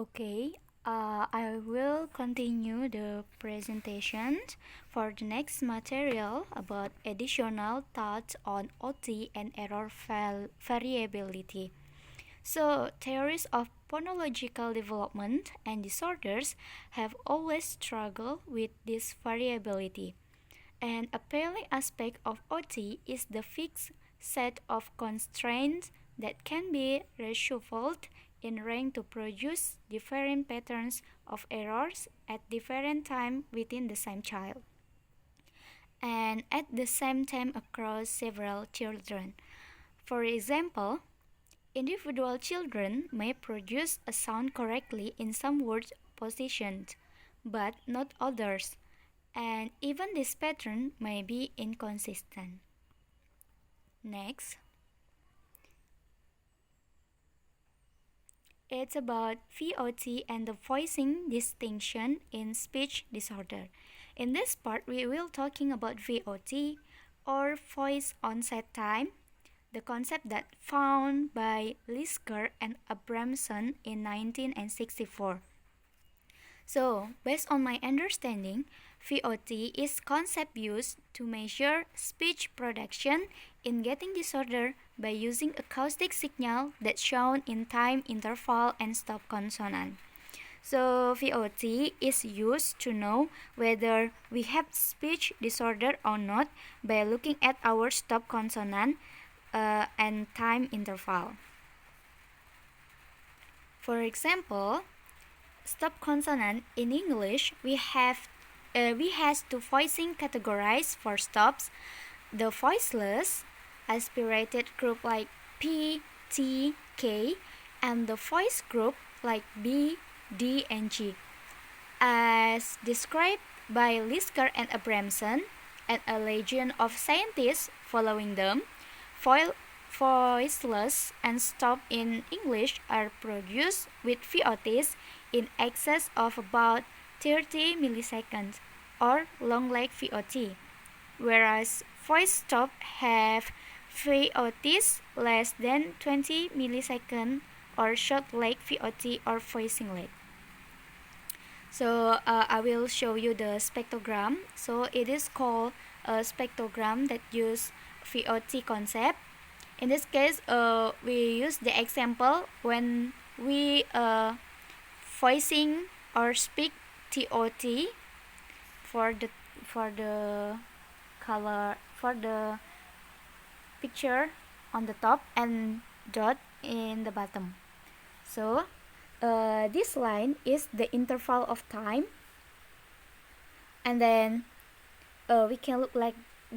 Okay, I will continue the presentation for the next material about additional thoughts on OT and error variability. So, theories of phonological development and disorders have always struggled with this variability. An appealing aspect of OT is the fixed set of constraints that can be reshuffled in range to produce different patterns of errors at different times within the same child, and at the same time across several children. For example, individual children may produce a sound correctly in some word positions, but not others, and even this pattern may be inconsistent. Next, it's about VOT and the voicing distinction in speech disorder. In this part, we will talking about VOT or voice onset time, the concept that found by Lisker and Abramson in 1964. So, based on my understanding, VOT is concept used to measure speech production in getting disorder by using acoustic signal that's shown in time interval and stop consonant. So, VOT is used to know whether we have speech disorder or not by looking at our stop consonant and time interval. For example, stop consonant in English, we has two voicing categories for stops: the voiceless, aspirated group like P, T, K, and the voice group like B, D, and G. As described by Lisker and Abramson, and a legion of scientists following them, voiceless and stop in English are produced with VOTs in excess of about 30 milliseconds or long leg VOT, whereas voice stop have VOTs less than 20 milliseconds or short leg VOT or voicing leg. So I will show you the spectrogram. So it is called a spectrogram that use VOT concept. In this case, we use the example when we voicing or speak TOT for the color for the picture on the top and dot in the bottom. So this line is the interval of time, and then we can look like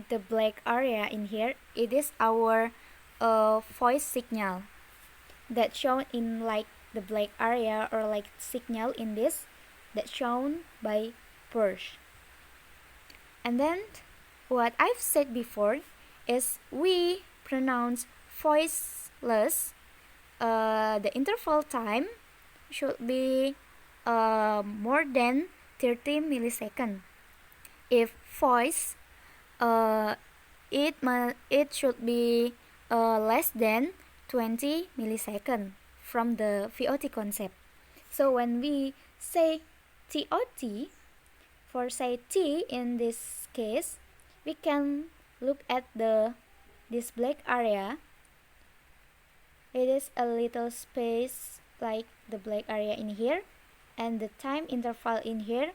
the black area in here. It is our voice signal that shown in like the black area or like signal in this that shown by Persh. And then what I've said before is we pronounce voiceless. The interval time should be more than 30 milliseconds. If voice, it should be less than 20 milliseconds from the VOT concept. So when we say TOT, for say T in this case, we can look at this black area. It is a little space like the black area in here, and the time interval in here.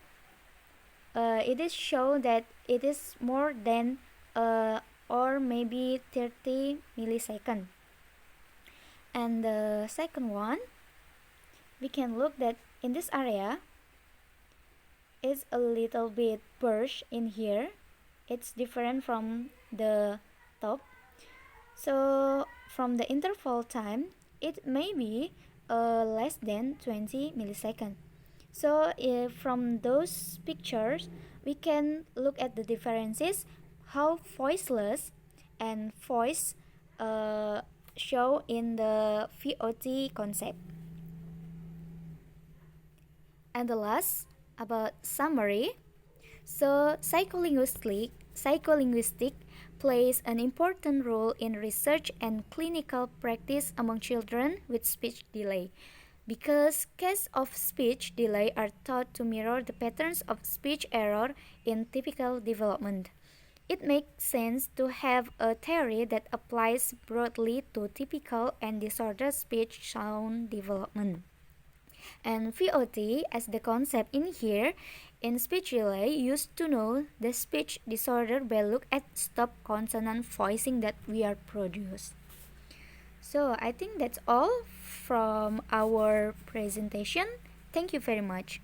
It is shown that it is more than or maybe 30 milliseconds. And the second one, we can look that in this area is a little bit burst in here. It's different from the top. So from the interval time, it may be less than 20 milliseconds. So from those pictures, we can look at the differences, how voiceless and voice show in the VOT concept. And the last, about summary. So psycholinguistic plays an important role in research and clinical practice among children with speech delay. Because cases of speech delay are thought to mirror the patterns of speech error in typical development. It makes sense to have a theory that applies broadly to typical and disordered speech sound development. And VOT, as the concept in here, in speech relay, used to know the speech disorder by look at stop consonant voicing that we are produced. So I think that's all from our presentation. Thank you very much.